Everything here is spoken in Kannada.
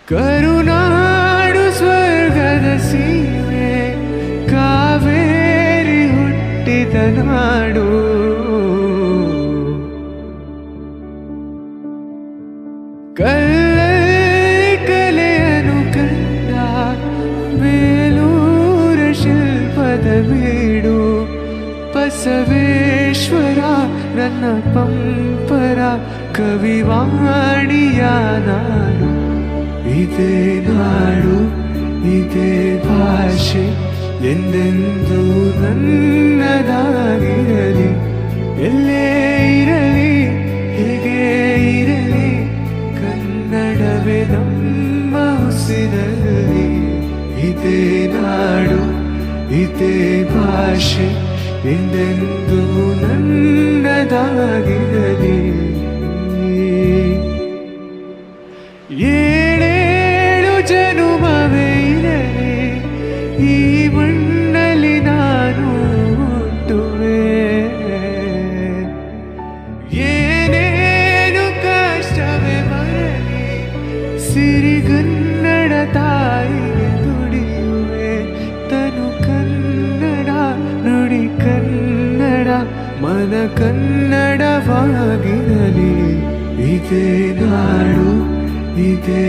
ಕರುನಾಡು ಸ್ವರ್ಗದ ಸೀಮೆ, ಕಾವೇರಿ ಹುಟ್ಟಿದ ನಾಡು. ಕಲ್ಲಲ್ಲಿ ಕಲೆಯನ್ನು ಕಂಡ ಬೇಲೂರ ಶಿಲ್ಪದ ಬೀಡು. ಬಸವೇಶ್ವರ ನನ್ನ ಪಂಪರ ಕವಿವಾಣಿಯ ನಾಡು. ಇದೇ ನಾಡು, ಇದೇ ಭಾಷೆ ಎಂದೆಂದೂ ನನ್ನದಾಗಿರಲಿ. ಎಲ್ಲೇ ಇರಲಿ, ಹೇಗೆ ಇರಲಿ, ಕನ್ನಡವೇ ನಮ್ಮ ಉಸಿರಲ್ಲಿ. ಇದೇ ನಾಡು, ಇದೇ ಭಾಷೆ ಎಂದೆಂದೂ ನನ್ನದಾಗಿರಲಿ. ಏಳೇಳು ಜನುಮವೇ ಇರಲಿ, ಈ ಮಣ್ಣಲ್ಲಿ ನಾನು ಹುಟ್ಟುವೆ. ಏನೇನು ಕಷ್ಟವೇ ಬರಲಿ, ಸಿರಿಗನ್ನಡ ತಾಯಿಗೆ ದುಡಿಯುವೆ. ತನು ಕನ್ನಡ, ನುಡಿ ಕನ್ನಡ, ಮನ ಕನ್ನಡವಾಗಿರಲಿ. ಇದೇ ನಾಡು, ಇದೇ